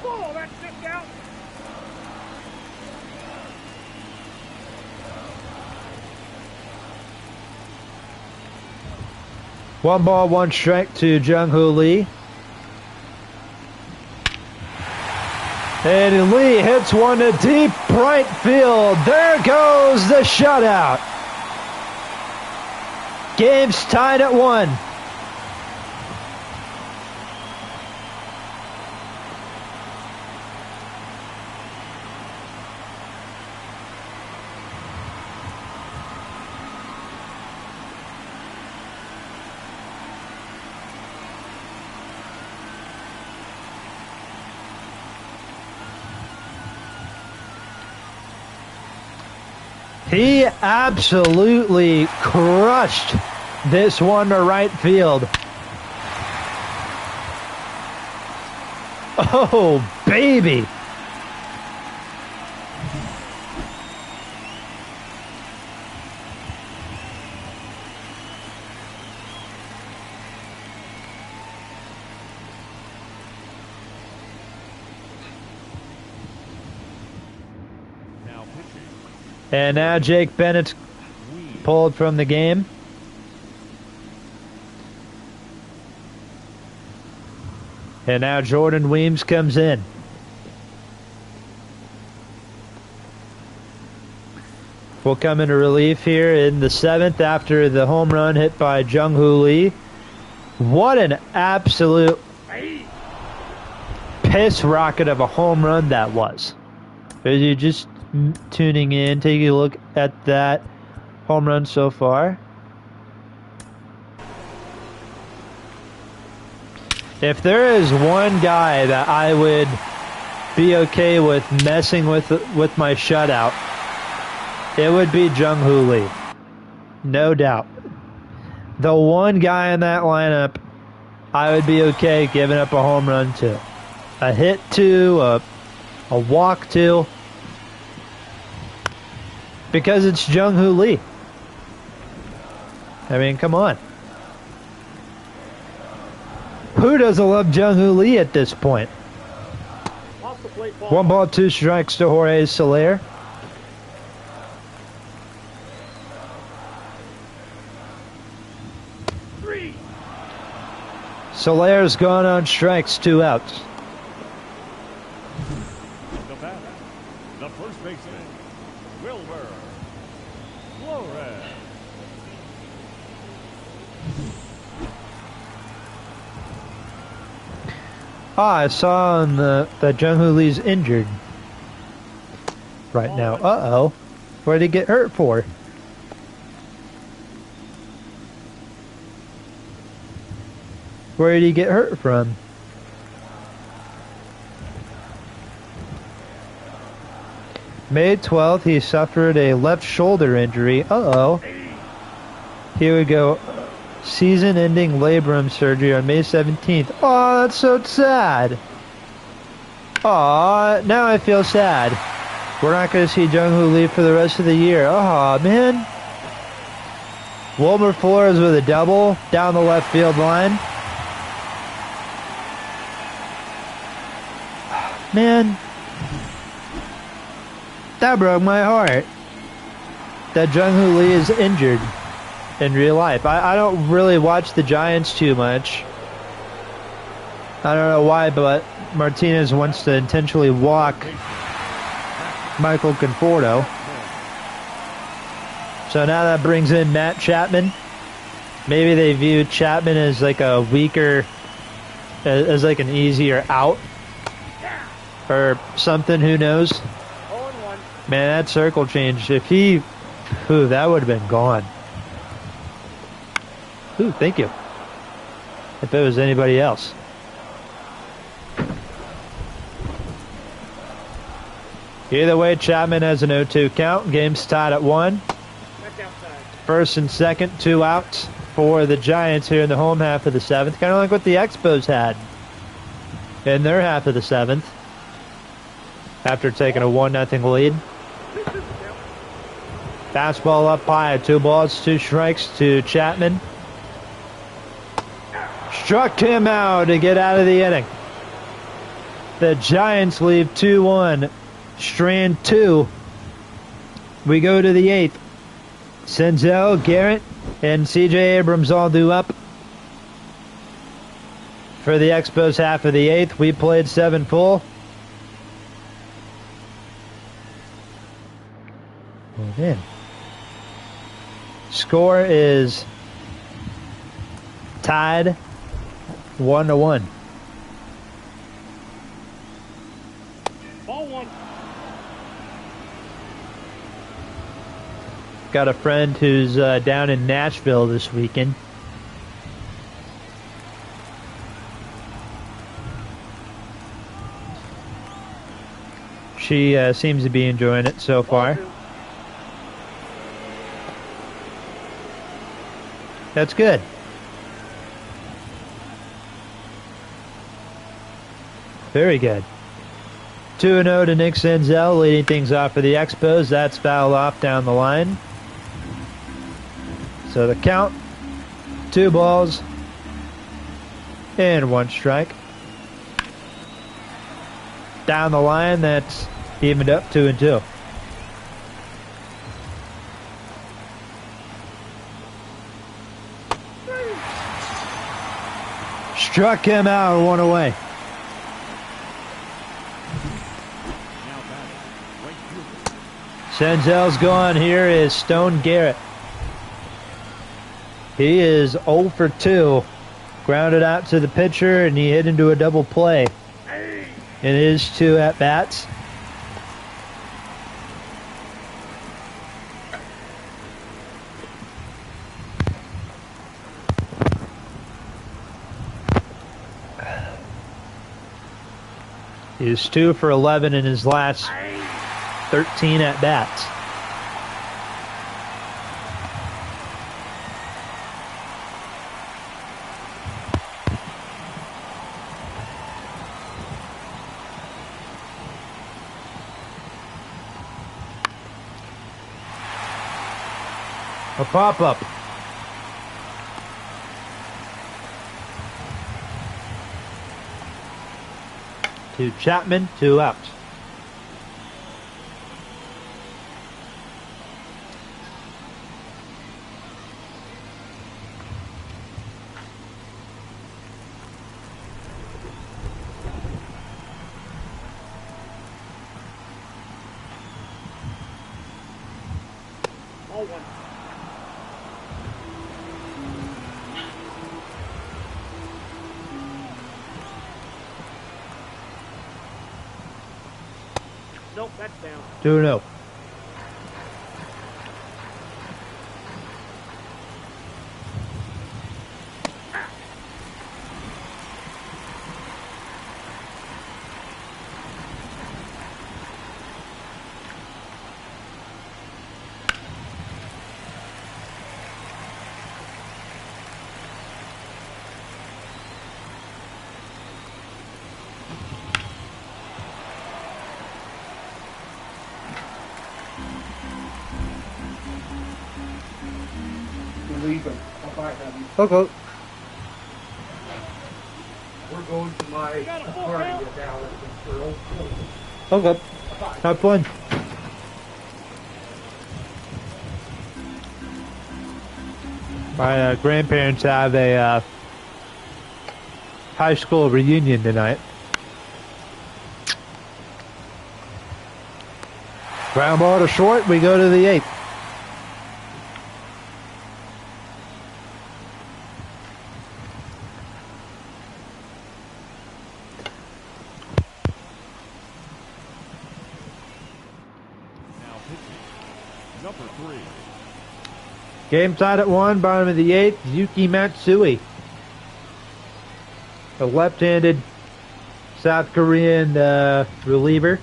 Oh, that's just out. One ball, one strike to Jung-Hoo Lee. And Lee hits one to deep right field. There goes the shutout. Game's tied at 1. He absolutely crushed this one to right field. Oh, baby. And now Jake Bennett's pulled from the game. And now Jordan Weems comes in. Will come into relief here in the 7th after the home run hit by Jung-Hoo Lee. What an absolute piss rocket of a home run that was. As you just tuning in, taking a look at that home run so far. If there is one guy that I would be okay with messing with my shutout, it would be Jung-Hoo Lee. No doubt. The one guy in that lineup I would be okay giving up a home run to. A hit to, a walk to. Because it's Jung-Hoo Lee. I mean, come on. Who doesn't love Jung-Hoo Lee at this point? Off the plate, ball. 1 ball, 2 strikes to Jorge Soler. Soler's gone on strikes, 2 outs. The batter, the first baseman, Wilbur Flores. I saw on that Jung-Hoo Lee's injured. right now. Uh-oh. What did he get hurt for? Where did he get hurt from? May 12th, he suffered a left shoulder injury. Uh-oh. Here we go. Season-ending labrum surgery on May 17th. Oh, that's so sad. Aw, now I feel sad. We're not going to see Jung-Hoo Lee for the rest of the year. Aw, man. Wilmer Flores with a double down the left field line. Man. That broke my heart. That Jung-Hoo Lee is injured in real life. I don't really watch the Giants too much. I don't know why, but Martinez wants to intentionally walk Michael Conforto. So now that brings in Matt Chapman. Maybe they view Chapman as like a weaker, as like an easier out or something, who knows. Man, that circle change, if he, that would have been gone. Ooh, thank you. If it was anybody else. Either way, Chapman has an 0-2 count. Game's tied at 1. First and second, 2 outs for the Giants here in the home half of the 7th. Kind of like what the Expos had in their half of the 7th. After taking a 1-0 lead. Fastball up high, 2 balls, 2 strikes to Chapman. Struck him out to get out of the inning. The Giants leave 2-1. Strand 2. We go to the 8th. Senzel, Garrett, and C.J. Abrams all due up. For the Expos half of the 8th, we played 7 full. Move in. Score is tied 1-1. Ball 1. Got a friend who's down in Nashville this weekend. She seems to be enjoying it so far. That's good. Very good. 2-0 to Nick Senzel, leading things off for the Expos. That's fouled off down the line. So the count, 2 balls and 1 strike. Down the line, that's evened up 2-2. Struck him out, 1 away. Senzel's gone. Here is Stone Garrett. He is 0 for 2. Grounded out to the pitcher, and he hit into a double play in his 2 at-bats. He's 2 for 11 in his last 13 at-bats. A pop-up. To Chapman, 2 outs. Ball 1. Nope, that's down. 2-0. Leaving. I'll buy them. Okay. We're going to my got a full party count? in Dallas for old school. Okay. Have fun. My grandparents have a high school reunion tonight. Ground ball to short. We go to the 8th. Now pitching. Number 3. Game tied at 1, bottom of the 8th, Yuki Matsui. A left-handed South Korean reliever,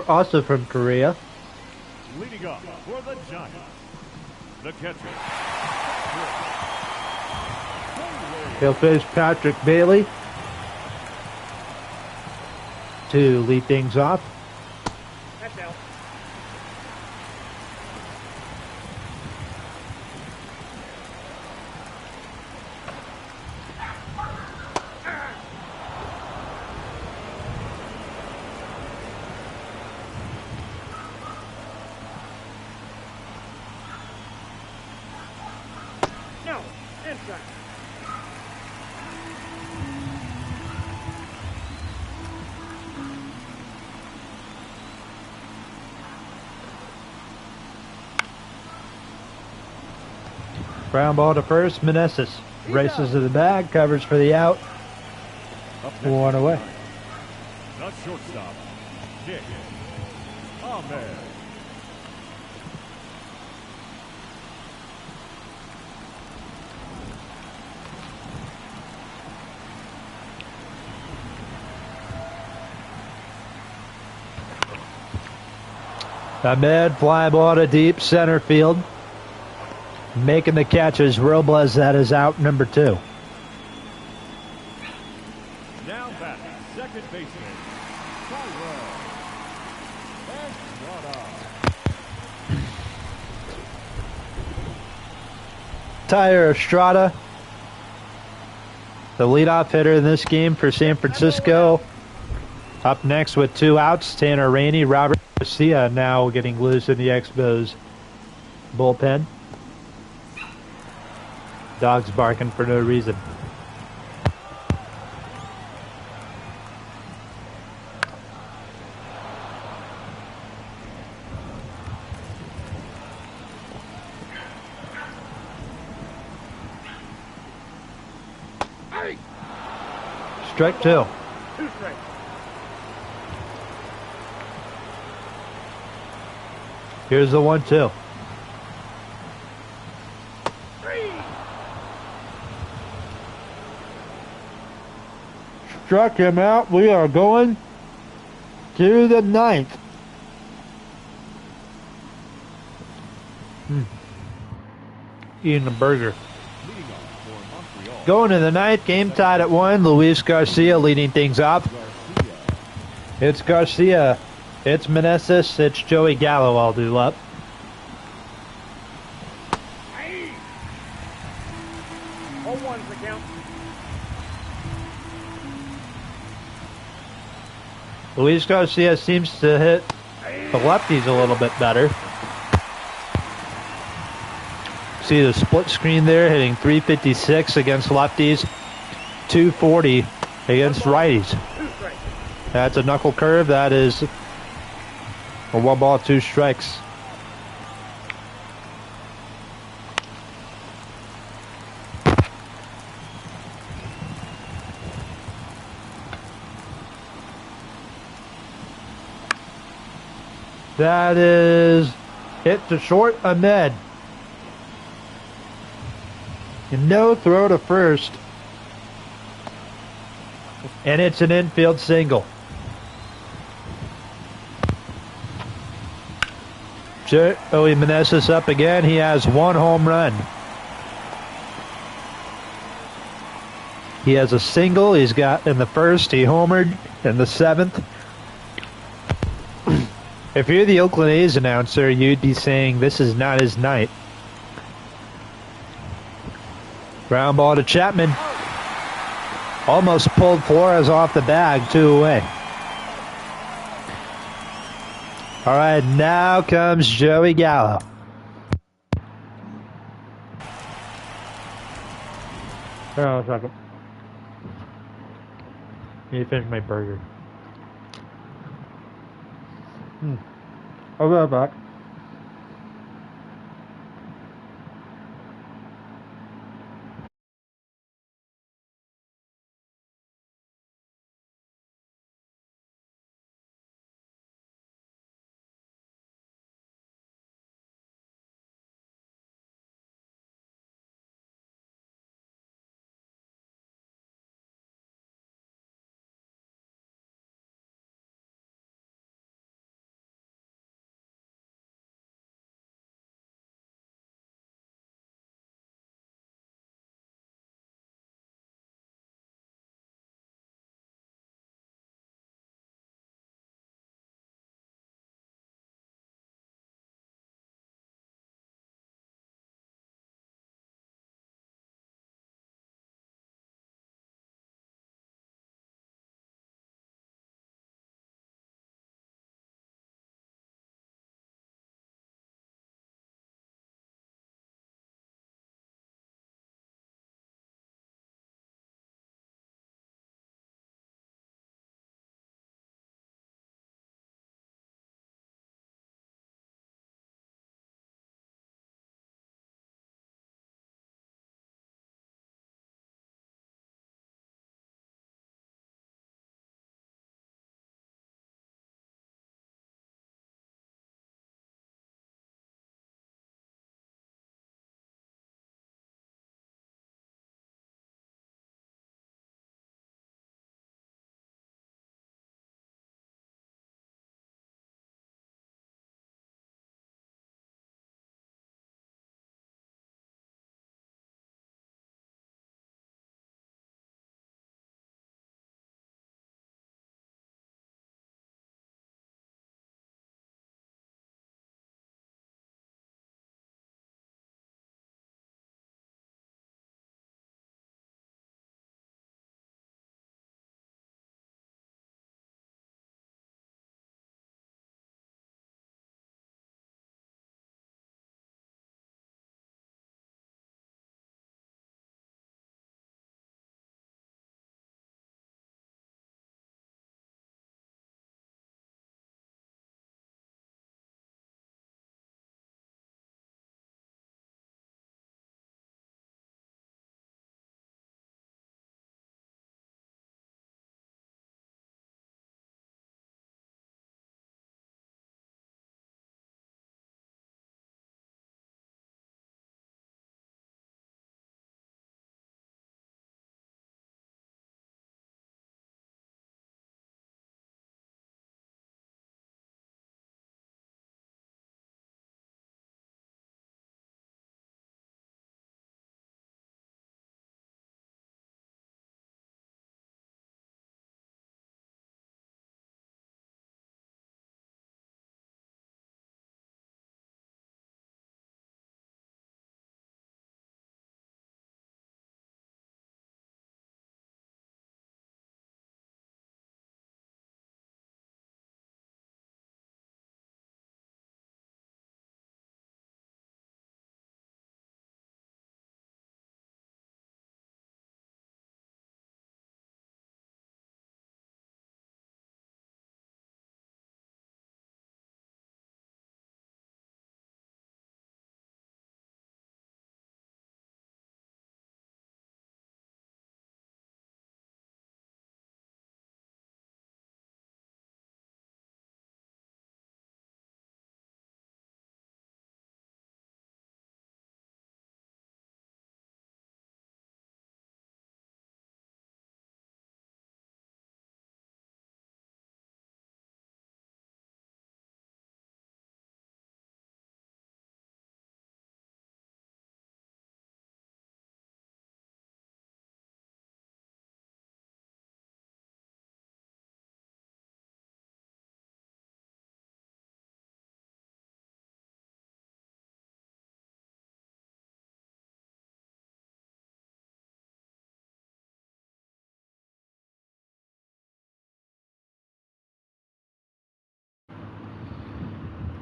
also from Korea. Leading up for the Giants. The catcher. He'll face Patrick Bailey to lead things off. That's out. No, inside. Ground ball to first, Meneses races to the bag, covers for the out, Up next 1 away. The shortstop. Nick Ahmed. Ahmed fly ball to deep center field. Making the catches, Robles, that is out number 2. Now back. Second baseman. Tyrell Estrada. Tyler Estrada, the leadoff hitter in this game for San Francisco. Up next with 2 outs, Tanner Rainey, Robert Garcia now getting loose in the Expos bullpen. Dogs barking for no reason. Strike 2. 2 strikes. Here's the 1-2. 3. Struck him out. We are going to the 9th. Eating a burger. Leading up for Montreal. Going to the 9th, game tied at 1. Luis Garcia leading things off. Garcia. It's Garcia. It's Meneses. It's Joey Gallo all due up. Hey. 0-1's the count. Luis Garcia seems to hit the lefties a little bit better. See the split screen there, hitting 356 against lefties, 240 against righties. 2 strikes. That's a knuckle curve. That is a 1 ball, 2 strikes. That is hit to short, Ahmed. No throw to first. And it's an infield single. Joey Meneses up again. He has one home run. He has a single. He's got in the first. He homered in the seventh. If you're the Oakland A's announcer, you'd be saying this is not his night. Ground ball to Chapman. Almost pulled Flores off the bag, 2 away. All right, now comes Joey Gallo. Hang on a second. Need to finish my burger. I'll be right back.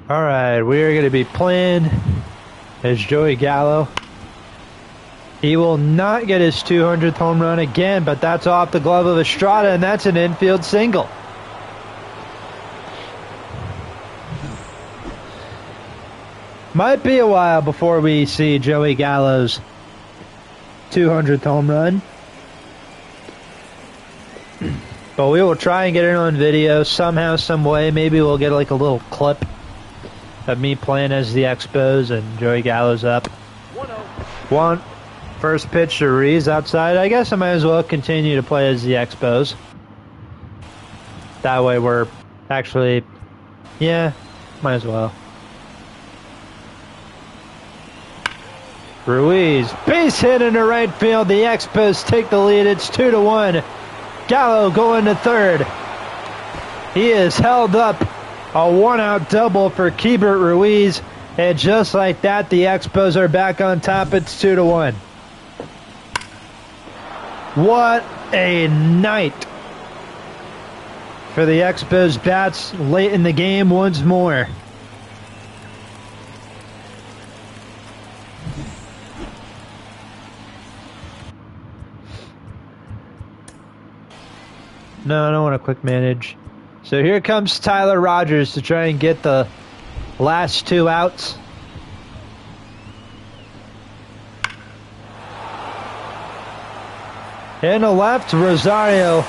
All right, we are going to be playing as Joey Gallo. He will not get his 200th home run again, but that's off the glove of Estrada, and that's an infield single. Might be a while before we see Joey Gallo's 200th home run. But we will try and get it on video somehow, some way. Maybe we'll get like a little clip of me playing as the Expos and Joey Gallo's up. 1-0. First pitch to Reese outside. I guess I might as well continue to play as the Expos. That way we're actually, yeah, might as well. Ruiz, base hit into right field. The Expos take the lead. It's 2-1. Gallo going to third. He is held up. A one-out double for Keibert Ruiz. And just like that, the Expos are back on top. It's 2-1. What a night for the Expos bats late in the game once more. No, I don't want to quick manage. So here comes Tyler Rogers to try and get the last two outs. In the left, Rosario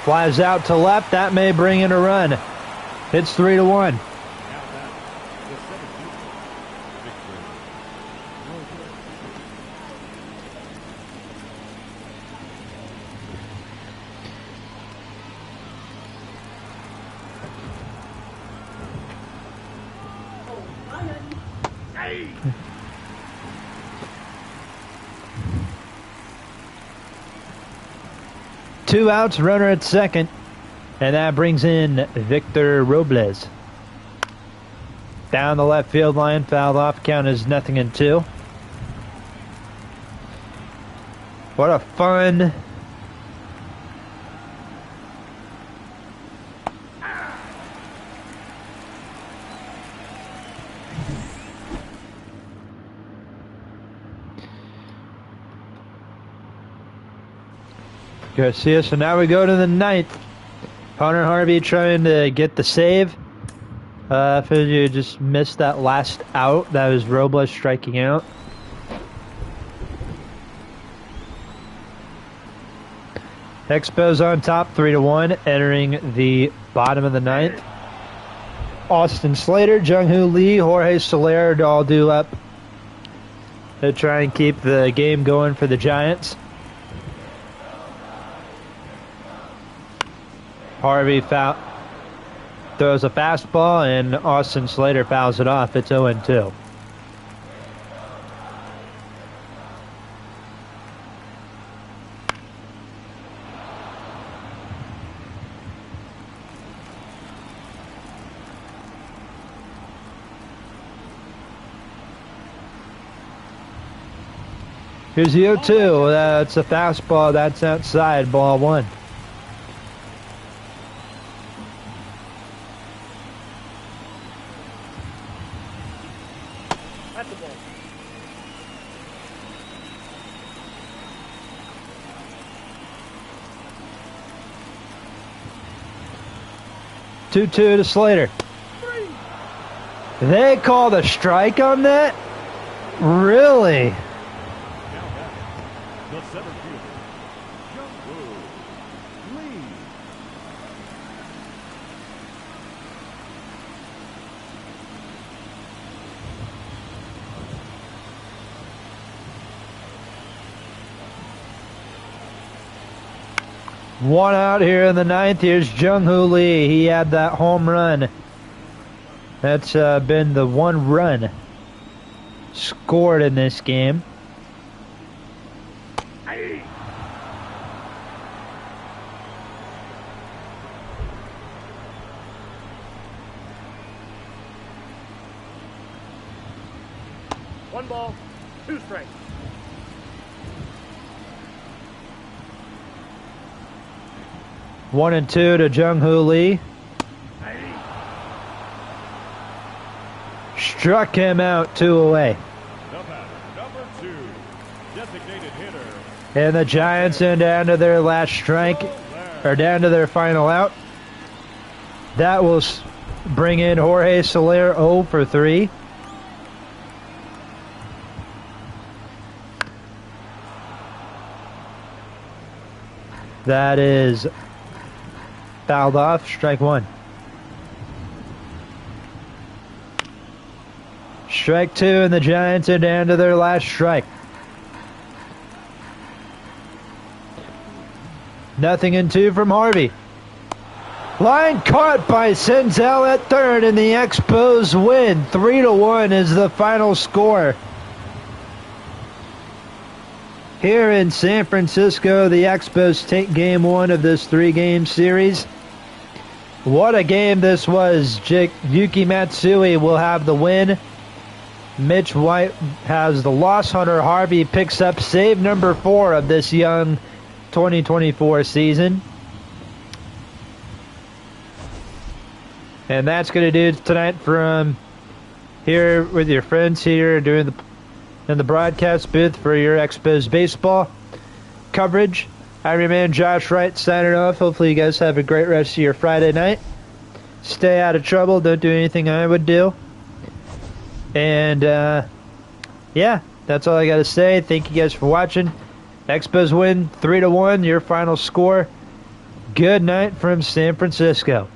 flies out to left. That may bring in a run. It's 3-1. Two outs, runner at second, and that brings in Victor Robles. Down the left field line, fouled off, count is 0-2. What a fun Garcia. So now we go to the ninth. Hunter Harvey trying to get the save. You just missed that last out. That was Robles striking out. Expos on top, 3-1, entering the bottom of the ninth. Austin Slater, Jung-Hoo Lee, Jorge Soler all due up to try and keep the game going for the Giants. Harvey throws a fastball, and Austin Slater fouls it off. It's 0-2. Here's the 0-2. That's a fastball. That's outside. Ball one. That's the ball. Two to Slater. They called a strike on that? Really? The center fielder, Jung-Hoo Lee. One out here in the ninth. Here's Jung-Hoo Lee. He had that home run. That's been the one run scored in this game. One ball, two strikes. One and two to Jung-Hoo Lee. Struck him out, 2 away. The batter, number 2, designated hitter. And the Giants are down to their last strike, or down to their final out. That will bring in Jorge Soler 0 for 3. That is fouled off, strike 1. Strike 2, and the Giants are down to their last strike. 0-2 from Harvey. Line caught by Senzel at third, and the Expos win. 3-1 is the final score. Here in San Francisco, the Expos take game 1 of this 3-game series. What a game this was. Yuki Matsui will have the win. Mitch White has the loss. Hunter Harvey picks up save number 4 of this young 2024 season. And that's going to do it tonight from here with your friends here doing in the broadcast booth for your Expos baseball coverage. I'm man Josh Wright signing off. Hopefully you guys have a great rest of your Friday night. Stay out of trouble. Don't do anything I would do. And yeah, that's all I got to say. Thank you guys for watching. Expos win 3-1, your final score. Good night from San Francisco.